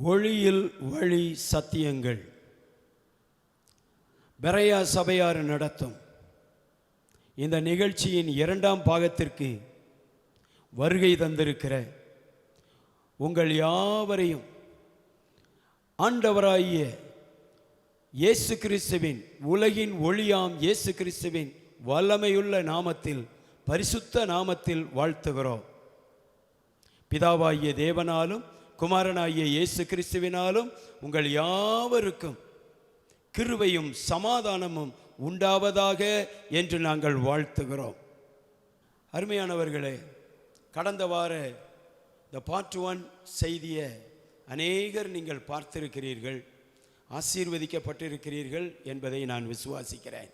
ஒளியில் வழி சத்தியங்கள் பெரையா சபையார் நடத்தும் இந்த நிகழ்ச்சியின் இரண்டாம் பாகத்திற்கு வருகை தந்திருக்கிற உங்கள் யாவரையும் ஆண்டவராகிய இயேசு கிறிஸ்துவின் உலகின் ஒளியாம் இயேசு கிறிஸ்துவின் வல்லமையுள்ள நாமத்தில் பரிசுத்த நாமத்தில் வாழ்த்துகிறோம். பிதாவாகிய தேவனாலும் குமாரனாகிய இயேசு கிறிஸ்துவினாலும் உங்கள் யாவருக்கும் கிருபையும் சமாதானமும் உண்டாவதாக என்று நாங்கள் வாழ்த்துகிறோம். அருமையானவர்களே, கடந்த வார இந்த பார்ட் 1 செய்தியை அநேகர் நீங்கள் பார்த்திருக்கிறீர்கள், ஆசீர்வதிக்கப்பட்டிருக்கிறீர்கள் என்பதை நான் விசுவாசிக்கிறேன்.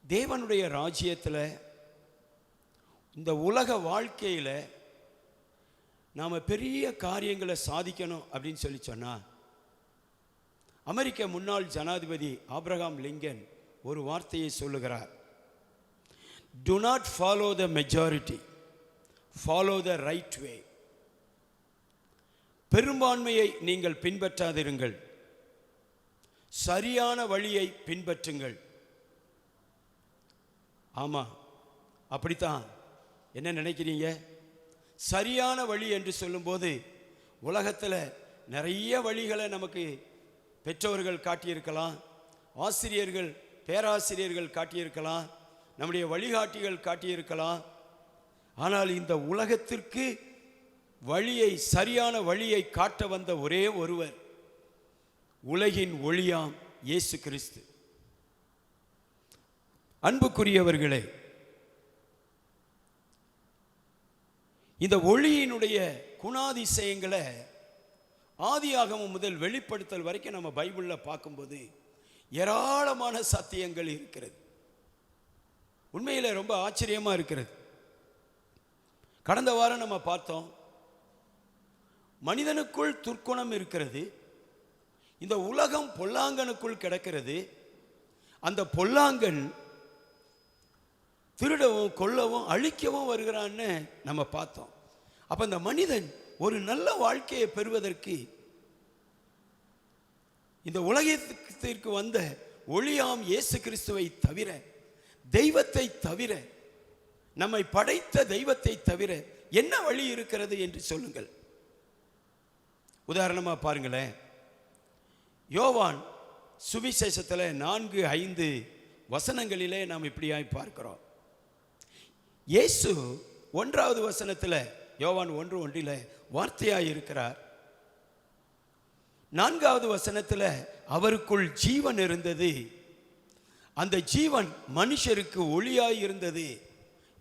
தேவனுடைய ராஜ்யத்தில் இந்த உலக வாழ்க்கையில் நாம் பெரிய காரியங்களை சாதிக்கணும் அப்படின்னு சொல்லி சொன்னால், அமெரிக்க முன்னாள் ஜனாதிபதி ஆப்ரஹாம் லிங்கன் ஒரு வார்த்தையை சொல்லுகிறார். Do not follow the majority, follow the right way. பெரும்பான்மையை நீங்கள் பின்பற்றாதிருங்கள், சரியான வழியை பின்பற்றுங்கள். ஆமாம், அப்படித்தான். என்ன நினைக்கிறீங்க? சரியான வழி என்று சொல்லும்போது உலகத்தில் நிறைய வழிகளை நமக்கு பெற்றோர்கள் காட்டியிருக்கலாம், ஆசிரியர்கள் பேராசிரியர்கள் காட்டியிருக்கலாம், நம்முடைய வழிகாட்டிகள் காட்டியிருக்கலாம். ஆனால் இந்த உலகத்திற்கு வழியை, சரியான வழியை காட்ட வந்த ஒரே ஒருவர் உலகின் ஒளியாம் இயேசு கிறிஸ்து. அன்புக்குரியவர்களே, இந்த ஒளியினுடைய குணாதிசயங்களை ஆதியாகமம் முதல் வெளிப்படுத்தல் வரைக்கும் நம்ம பைபிளில் பார்க்கும்போது ஏராளமான சத்தியங்கள் இருக்கிறது. உண்மையில் ரொம்ப ஆச்சரியமாக இருக்கிறது. கடந்த வாரம் நம்ம பார்த்தோம், மனிதனுக்குள் துர்க்குணம் இருக்கிறது, இந்த உலகம் பொல்லாங்கனுக்குள் கிடக்கிறது. அந்த பொல்லாங்கன் திருடவும் கொல்லவும் அழிக்கவும் வருகிறான்னு நம்ம பார்த்தோம். அப்போ இந்த மனிதன் ஒரு நல்ல வாழ்க்கையை பெறுவதற்கு இந்த உலகத்திற்கு வந்த ஒளியாம் இயேசு கிறிஸ்துவை தவிர, தெய்வத்தை தவிர, நம்மை படைத்த தெய்வத்தை தவிர என்ன வழி இருக்கிறது என்று சொல்லுங்கள். உதாரணமாக பாருங்களேன், யோவான் சுவிசேஷத்தில் 4-5 வசனங்களிலே நாம் இப்படியாய் பார்க்கிறோம். இயேசு 1வது வசனத்தில், யோவான் 1:1 வார்த்தையாய் இருக்கிறார். 4வது வசனத்தில் அவருக்குள் ஜீவன் இருந்தது, அந்த ஜீவன் மனுஷருக்கு ஒளியாய் இருந்தது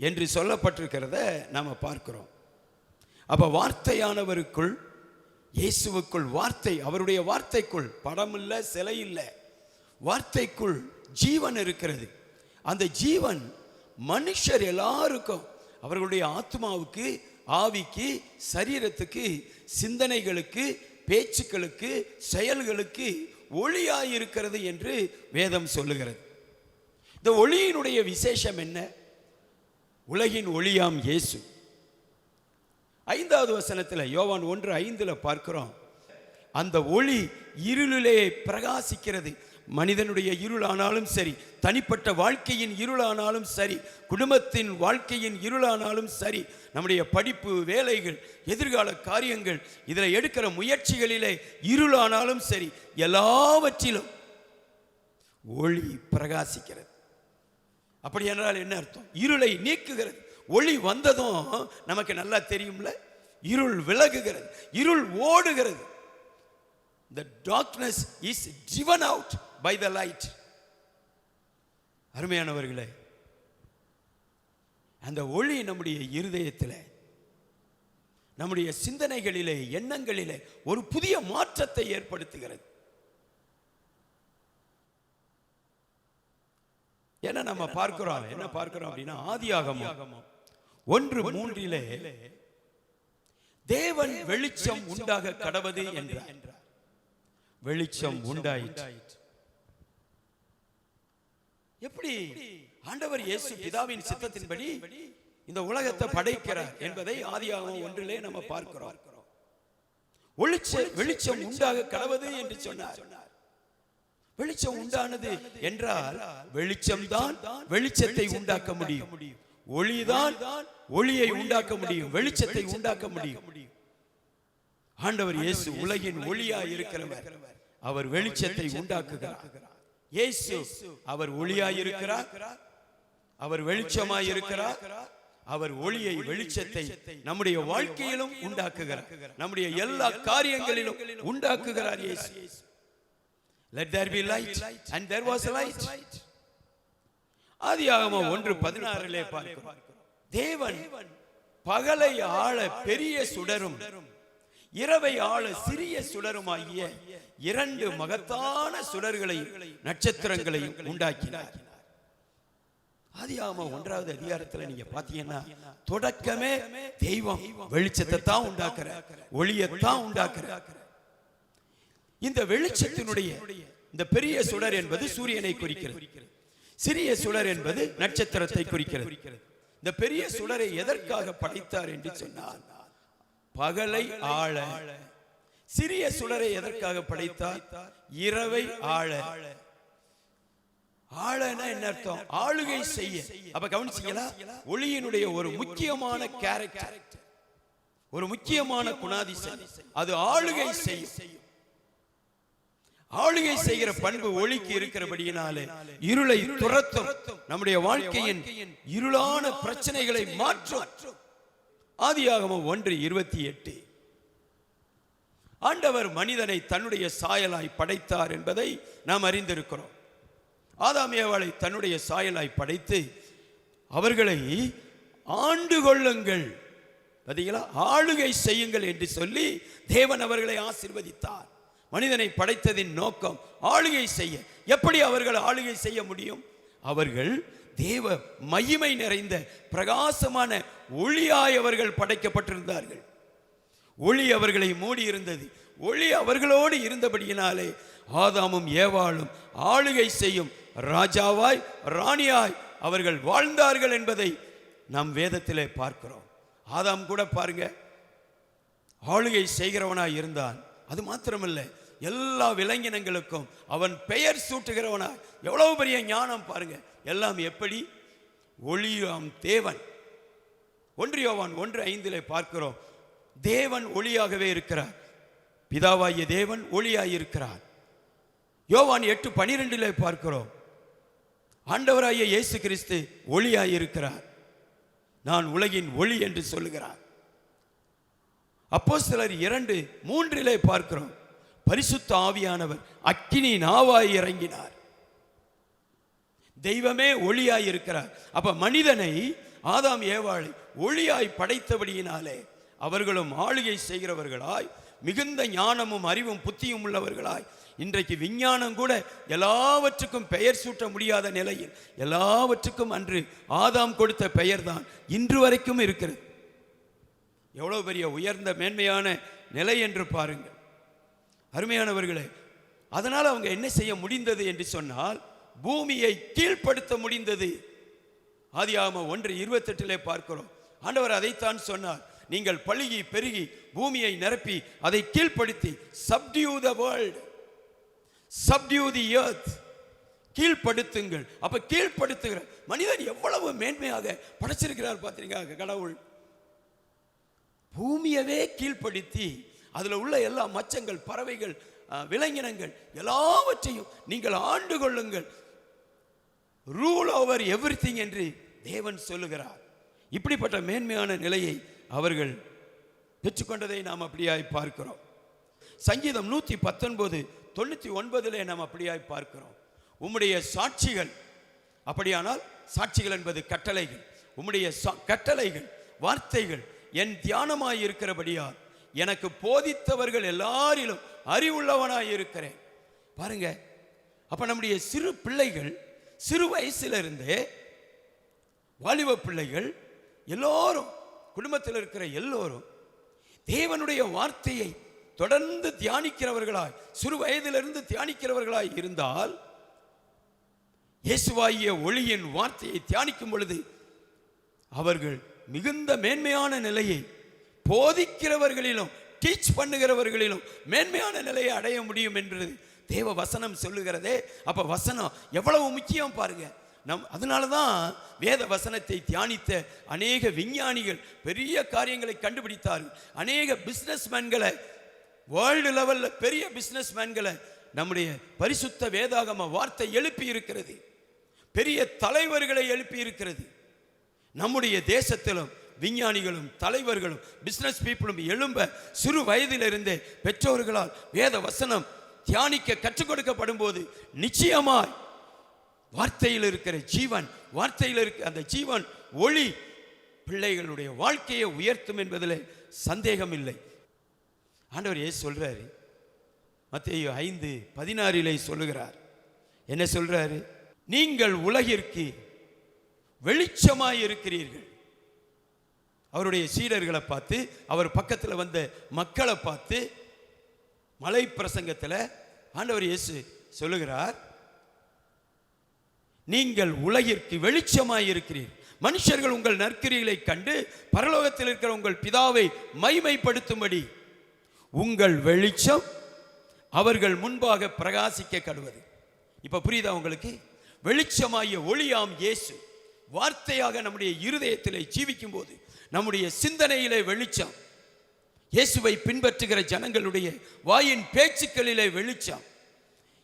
என்று சொல்லப்பட்டிருக்கிறத நாம் பார்க்கிறோம். அப்போ வார்த்தையானவருக்குள், இயேசுவுக்குள், வார்த்தை, அவருடைய வார்த்தைக்குள், படம் இல்லை, சிலை இல்லை, வார்த்தைக்குள் ஜீவன் இருக்கிறது. அந்த ஜீவன் மனுஷர் எல்லாருக்கும், அவர்களுடைய ஆத்மாவுக்கு, ஆவிக்கு, சரீரத்துக்கு, சிந்தனைகளுக்கு, பேச்சுக்களுக்கு, செயல்களுக்கு ஒளியாயிருக்கிறது என்று வேதம் சொல்லுகிறது. இந்த ஒளியினுடைய விசேஷம் என்ன? உலகின் ஒளியாம் இயேசு. 5வது வசனத்தில், யோவான் 1:5 பார்க்கிறோம், அந்த ஒளி இருளிலே பிரகாசிக்கிறது. மனிதனுடைய இருளானாலும் சரி, தனிப்பட்ட வாழ்க்கையின் இருளானாலும் சரி, குடும்பத்தின் வாழ்க்கையின் இருளானாலும் சரி, நம்முடைய படிப்பு, வேலைகள், எதிர்கால காரியங்கள், இதில் எடுக்கிற முயற்சிகளிலே இருளானாலும் சரி, எல்லாவற்றிலும் ஒளி பிரகாசிக்கிறது. அப்படி என்றால் என்ன அர்த்தம்? இருளை நீக்குகிறது. ஒளி வந்ததும் நமக்கு நல்லா தெரியும்ல, இருள் விலகுகிறது, இருள் ஓடுகிறது. The darkness is driven out by the light. அருமையானவர்களே, அந்த ஒளி நம்முடைய இருதயத்தில், நம்முடைய சிந்தனைகளிலே, எண்ணங்களிலே ஒரு புதிய மாற்றத்தை ஏற்படுத்துகிறது. என்ன நம்ம பார்க்கிறோம்? என்ன பார்க்கிறோம் அப்படின்னா, ஆதியாகமம் 1:3 தேவன் வெளிச்சம் உண்டாக கடவது என்றார். வெளிச்சம் உண்டாயிற்று. எப்படி ஆண்டவர் இயேசு பிதாவின் சித்தத்தின்படி இந்த உலகத்தை படைக்கிறார் என்பதை ஆதியாகமம் 1 நம்ம பார்க்கிறோம். வெளிச்சம் உண்டாக கடவது என்று சொன்னார். வெளிச்சம் உண்டானது என்றால் வெளிச்சம்தான் வெளிச்சத்தை உண்டாக்க முடியும். ஒளிதான் ஒளியை உண்டாக்க முடியும், வெளிச்சத்தை உண்டாக்க முடியும். ஆண்டவர் இயேசு உலகின் ஒளியாய் இருக்கிறவர். அவர் வெளிச்சத்தை உண்டாக்குகிறார். இயேசு அவர் ஒளியாய் இருக்கிறார், அவர் வெளிச்சமாய் இருக்கிறார். அவர் ஒளியை வெளிச்சத்தை நம்முடைய வாழ்க்கையிலும் உண்டாக்குகிறார், நம்முடைய எல்லா காரியங்களிலும் உண்டாக்குகிறார் இயேசு. Let there be light, and there was a light. ஆதியாகமம் 1:16 பார்க்கிறோம். தேவன் பகலை ஆள பெரிய சுடரும் இரவை ஆள சிறிய சுடருமாகிய 2 மகத்தான சுடர்களையும் நட்சத்திரங்களையும் உண்டாக்கினார். ஆதியாகமம் 1வது அதிகாரத்துல நீங்க பாத்தீங்கன்னா தொடக்கமே தெய்வம் வெளிச்சத்தை தான் உண்டாக்குறார், ஒளியத்தான் உண்டாக்குறார். இந்த வெளிச்சத்தினுடைய இந்த பெரிய சுடர் என்பது சூரியனை குறிக்கிறது, சிறிய சுடர் என்பது நட்சத்திரத்தை குறிக்கிறது. இந்த பெரிய சுடரை எதற்காக படைத்தார் என்று சொன்னார்? பகலை ஆள. சிறிய சுடரை எதற்காக படைத்தார்? இரவை ஆள. ஆளனா என்ன அர்த்தம்? ஆளுகை செய்ய. அப்ப கவனிச்சீங்களா? ஒளியினுடைய ஒரு முக்கியமான கேரக்டர், ஒரு முக்கியமான குணாதிசயம், அது ஆளுகை செய்யும். ஆளுகை செய்கிற பண்பு ஒளிக்கு இருக்கிறபடியினாலே இருளை துரத்தும், நம்முடைய வாழ்க்கையின் இருளான பிரச்சனைகளை மாற்றும். ஆதியாகமம் 1:28. ஆண்டவர் மனிதனை தன்னுடைய சாயலாய் படைத்தார் என்பதை நாம் அறிந்திருக்கிறோம். ஆதாம் ஏவாளை தன்னுடைய சாயலாய் படைத்து அவர்களை ஆண்டு கொள்ளுங்கள், பார்த்தீங்களா, ஆளுகை செய்யுங்கள் என்று சொல்லி தேவன் அவர்களை ஆசீர்வதித்தார். மனிதனை படைத்ததின் நோக்கம் ஆளுகை செய்ய. எப்படி அவர்கள் ஆளுகை செய்ய முடியும்? அவர்கள் தேவ மகிமை நிறைந்த பிரகாசமான ஒளியாய் அவர்கள் படைக்கப்பட்டிருந்தார்கள். ஒளி அவர்களை மூடி இருந்தது. ஒளி அவர்களோடு இருந்தபடியினாலே ஆதாமும் ஏவாளும் ஆளுகை செய்யும் ராஜாவாய் ராணியாய் அவர்கள் வாழ்ந்தார்கள் என்பதை நாம் வேதத்திலே பார்க்கிறோம். ஆதாம் கூட பாருங்க, ஆளுகை செய்கிறவனாய் இருந்தான். அது மாத்திரமல்ல, எல்லா விலங்கினங்களுக்கும் அவன் பெயர் சூட்டுகிறவனாய். எவ்வளவு பெரிய ஞானம் பாருங்க. எல்லாம் எப்படி? ஒளியாம் தேவன். 1 யோவான் 1:5 பார்க்கிறோம், தேவன் ஒளியாகவே இருக்கிறார், பிதாவாகிய தேவன் ஒளியாய் இருக்கிறார். யோவான் 8:12 பார்க்கிறோம், ஆண்டவராகிய இயேசு கிறிஸ்து ஒளியாய் இருக்கிறார், நான் உலகின் ஒளி என்று சொல்லுகிறார். அப்போஸ்தலர் 2:3 பார்க்கிறோம், பரிசுத்த ஆவியானவர் அக்கினி நாவாய் இறங்கினார். தெய்வமே ஒளியாய் இருக்கிறார். அப்ப மனிதனை, ஆதாம் ஏவாளை ஒளியாய் படைத்தபடியினாலே அவர்களும் ஆளுகை செய்கிறவர்களாய், மிகுந்த ஞானமும் அறிவும் புத்தியும் உள்ளவர்களாய், இன்றைக்கு விஞ்ஞானம் கூட எல்லாவற்றுக்கும் பெயர் சூட்ட முடியாத நிலையில் எல்லாவற்றுக்கும் அன்று ஆதாம் கொடுத்த பெயர் தான் இன்று வரைக்கும் இருக்கிறது. எவ்வளவு பெரிய உயர்ந்த மேன்மையான நிலை என்று பாருங்கள் அருமையானவர்களே. அதனால் அவங்க என்ன செய்ய முடிந்தது என்று சொன்னால், பூமியை கீழ்ப்படுத்த முடிந்தது. ஆதியாகமம் 1:28 பார்க்கிறோம், ஆண்டவர் அதைத்தான் சொன்னார், நீங்கள் பலுகி பெருகி பூமியை நிரப்பி அதை கீழ்ப்படுத்தி, subdue the world, subdue the earth, கீழ்ப்படுத்துங்கள். அப்ப கீழ்ப்படுத்துகிற மனிதன் எவ்வளவு மேன்மையாக படைச்சிருக்கிறார் பார்த்தீங்க. கடவுள் பூமியவே கீழ்ப்படுத்தி அதில் உள்ள எல்லா மச்சங்கள், பறவைகள், விலங்கினங்கள் எல்லாவற்றையும் நீங்கள் ஆண்டு கொள்ளுங்கள், ரூல் ஓவர் எவ்ரிதிங் என்று தேவன் சொல்லுகிறார். இப்படிப்பட்ட மேன்மையான நிலையை அவர்கள் பெற்றுக்கொண்டதை நாம் அப்படியாய் பார்க்கிறோம். சங்கீதம் 119:99 நாம் அப்படியாய் பார்க்கிறோம், உம்முடைய சாட்சிகள், அப்படியானால் சாட்சிகள் என்பது கட்டளைகள், உம்முடைய கட்டளைகள் வார்த்தைகள் என் தியானமாய் இருக்கிறபடியால் எனக்கு போதித்தவர்கள் எல்லாரிலும் அறிவுள்ளவனாய் இருக்கிறேன். பாருங்க, அப்ப நம்முடைய சிறு பிள்ளைகள், சிறு வயசிலிருந்தே வாலிப பிள்ளைகள் எல்லோரும், குடும்பத்தில் இருக்கிற எல்லோரும் தேவனுடைய வார்த்தையை தொடர்ந்து தியானிக்கிறவர்களாய், சிறு வயதிலிருந்து தியானிக்கிறவர்களாய் இருந்தால், இயேசுவாகிய ஒளியின் வார்த்தையை தியானிக்கும் பொழுது அவர்கள் மிகுந்த மேன்மையான நிலையை, போதிக்கிறவர்களிலும் டீச் பண்ணுகிறவர்களிலும் மேன்மையான நிலையை அடைய முடியும் என்று தேவ வசனம் சொல்லுகிறதே. அப்ப வசனம் எவ்வளவு முக்கியம் பாருங்க. அதனால தான் வேத வசனத்தை தியானித்த அநேக விஞ்ஞானிகள் பெரிய காரியங்களை கண்டுபிடித்தார்கள். அநேக பிசினஸ் மேன்களை, வேர்ல்டு லெவலில் பெரிய பிசினஸ் மேன்களை நம்முடைய பரிசுத்த வேதாகம வார்த்தை எழுப்பி இருக்கிறது. பெரிய தலைவர்களை எழுப்பி இருக்கிறது. நம்முடைய தேசத்திலும் விஞ்ஞானிகளும் தலைவர்களும் பிசினஸ் பீப்புளும் எழும்ப சிறு வயதிலிருந்தே பெற்றோர்களால் வேத வசனம் தியானிக்க கற்றுக் கொடுக்கப்படும் போது நிச்சயமாய் வார்த்தையில் இருக்கிற ஜீவன், வார்த்தையில் இருக்கிற அந்த ஜீவன் ஒளி பிள்ளைகளுடைய வாழ்க்கையை உயர்த்தும் என்பதில் சந்தேகம் இல்லை. ஆண்டவர் இயேசு சொல்றாரு, மத்தேயு 5:16 சொல்லுகிறார். என்ன சொல்றாரு? நீங்கள் உலகிற்கு வெளிச்சமாய் இருக்கிறீர்கள். அவருடைய சீடர்களை பார்த்து, அவர் பக்கத்தில் வந்த மக்களை பார்த்து மலை பிரசங்கத்தில் ஆண்டவர் இயேசு சொல்லுகிறார், நீங்கள் உலகிற்கு வெளிச்சமாய் இருக்கிறீர்கள். மனுஷர்கள் உங்கள் நற்கிரிகளை கண்டு பரலோகத்தில் இருக்கிற உங்கள் பிதாவை மகிமைப்படுத்தும்படி உங்கள் வெளிச்சம் அவர்கள் முன்பாக பிரகாசிக்க கடவது. இப்ப புரியுதா உங்களுக்கு? வெளிச்சமாகிய ஒளியாம் இயேசு வார்த்தையாக நம்முடைய இருதயத்திலே ஜீவிக்கும் போது நம்முடைய சிந்தனையிலே வெளிச்சம், இயேசுவை பின்பற்றுகிற ஜனங்களுடைய வாயின் பேச்சுக்களிலே வெளிச்சம்,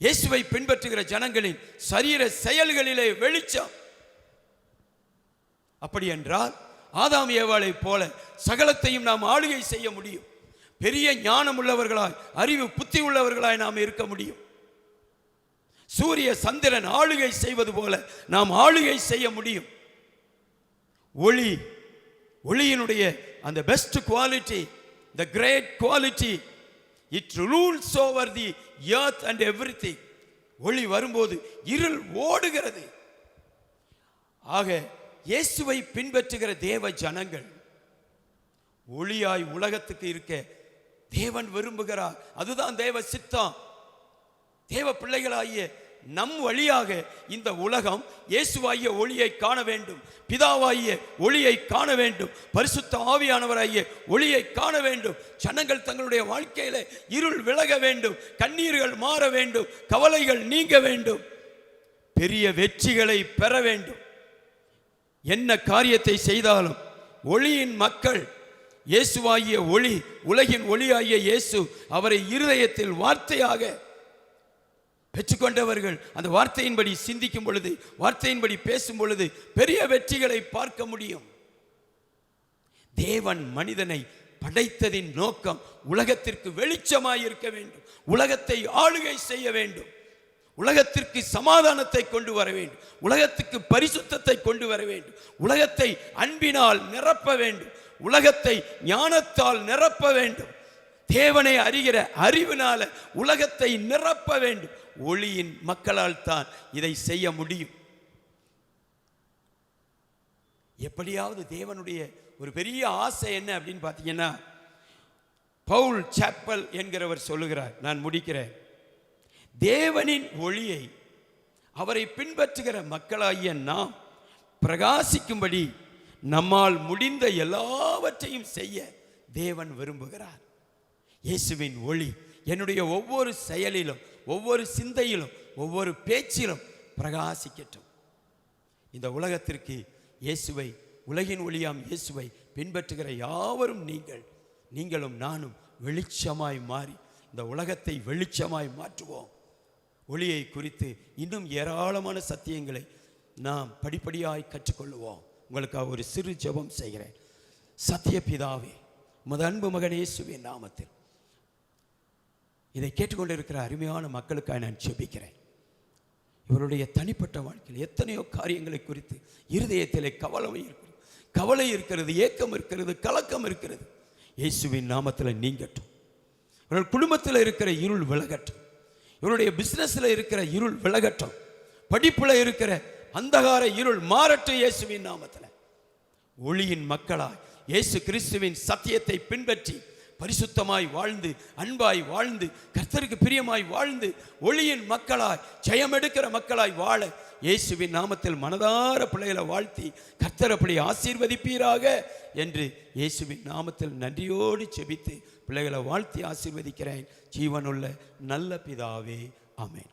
இயேசுவை பின்பற்றுகிற ஜனங்களின் சரீர செயல்களிலே வெளிச்சம். அப்படி என்றால் ஆதாம் ஏவாளை போல சகலத்தையும் நாம் ஆளுகை செய்ய முடியும். பெரிய ஞானம் உள்ளவர்களாய், அறிவு புத்தி உள்ளவர்களாய் நாம் இருக்க முடியும். சூரிய சந்திரன் ஆளுகை செய்வது போல நாம் ஆளுகை செய்ய முடியும். ஒளியினுடைய அந்த best quality, the great quality, it rules over the earth and everything. ஒளி வரும்போது இருள் ஓடுகிறது. ஆக இயேசுவை பின்பற்றுகிற தேவ ஜனங்கள் ஒளியாய் உலகத்துக்கு இருக்க தேவன் விரும்புகிறார். அதுதான் தேவ சித்தம். தேவ பிள்ளைகளாகிய நம் வழியாக இந்த உலகம் இயேசுவாகிய ஒளியை காண வேண்டும், பிதாவாகிய ஒளியை காண வேண்டும், பரிசுத்த ஆவியானவராகிய ஒளியை காண வேண்டும். ஜனங்கள் தங்களுடைய வாழ்க்கையில இருள் விலக வேண்டும், கண்ணீர்கள் மாற வேண்டும், கவலைகள் நீங்க வேண்டும், பெரிய வெற்றிகளை பெற வேண்டும். என்ன காரியத்தை செய்தாலும் ஒளியின் மக்கள், இயேசுவாகிய ஒளி, உலகின் ஒளியாகிய இயேசு, அவரை இருதயத்தில் வார்த்தையாக பெற்றுக்கொண்டவர்கள் அந்த வார்த்தையின்படி சிந்திக்கும் பொழுது, வார்த்தையின்படி பேசும் பொழுது பெரிய வெற்றிகளை பார்க்க முடியும். தேவன் மனிதனை படைத்ததின் நோக்கம் உலகத்திற்கு வெளிச்சமாய் இருக்க வேண்டும், உலகத்தை ஆளுகை செய்ய வேண்டும், உலகத்திற்கு சமாதானத்தை கொண்டு வர வேண்டும், உலகத்துக்கு பரிசுத்தத்தை கொண்டு வர வேண்டும், உலகத்தை அன்பினால் நிரப்ப வேண்டும், உலகத்தை ஞானத்தால் நிரப்ப வேண்டும், தேவனை அறிகிற அறிவினால உலகத்தை நிரப்ப வேண்டும். ஒளியின் மக்களால் தான் இதை செய்ய முடியும். எப்படியாவது தேவனுடைய ஒரு பெரிய ஆசை என்ன அப்படின்னு பார்த்தீங்கன்னா, பவுல் சாப்பல் என்கிறவர் சொல்லுகிறார், நான் முடிக்கிறேன், தேவனின் ஒளியை அவரை பின்பற்றுகிற மக்களாகிய நாம் பிரகாசிக்கும்படி நம்மால் முடிந்த எல்லாவற்றையும் செய்ய தேவன் விரும்புகிறார். இயேசுவின் ஒளி என்னுடைய ஒவ்வொரு செயலிலும், ஒவ்வொரு சிந்தையிலும், ஒவ்வொரு பேச்சிலும் பிரகாசிக்கட்டும். இந்த உலகத்திற்கு இயேசுவை, உலகின் ஒளியாம் இயேசுவை பின்பற்றுகிற யாவரும் நீங்களும் நானும் வெளிச்சமாய் மாறி இந்த உலகத்தை வெளிச்சமாய் மாற்றுவோம். ஒளியை குறித்து இன்னும் ஏராளமான சத்தியங்களை நாம் படிப்படியாய் கற்றுக்கொள்ளுவோம். உங்களுக்காக ஒரு சிறு ஜெபம் செய்கிறேன். சத்திய பிதாவே, உமது அன்பு மகன் இயேசுவின் நாமத்தில் இதை கேட்டுக்கொண்டிருக்கிற அருமையான மக்களுக்காக நான் ஜெபிக்கிறேன். இவருடைய தனிப்பட்ட வாழ்க்கையில் எத்தனையோ காரியங்களை குறித்து இருதயத்திலே கவலை இருக்கிறது, ஏக்கம் இருக்கிறது, கலக்கம் இருக்கிறது. இயேசுவின் நாமத்தில் நீங்கட்டும். இவர்கள் குடும்பத்தில் இருக்கிற இருள் விலகட்டும், இவருடைய பிசினஸ்ல இருக்கிற இருள் விலகட்டும், படிப்புல இருக்கிற அந்தகார இருள் மாறட்டும். இயேசுவின் நாமத்தில் ஒளியின் மக்களாய் இயேசு கிறிஸ்துவின் சத்தியத்தை பின்பற்றி பரிசுத்தமாய் வாழ்ந்து, அன்பாய் வாழ்ந்து, கர்த்தருக்கு பிரியமாய் வாழ்ந்து, ஒளியின் மக்களாய், ஜெயம் எடுக்கிற மக்களாய் வாழ இயேசுவின் நாமத்தில் மனதார பிள்ளைகளை வாழ்த்தி கர்த்தர் அப்படி ஆசீர்வதிப்பீராக என்று இயேசுவின் நாமத்தில் நன்றியோடு செபித்து பிள்ளைகளை வாழ்த்தி ஆசீர்வதிக்கிறேன். ஜீவனுள்ள நல்ல பிதாவே, ஆமென்.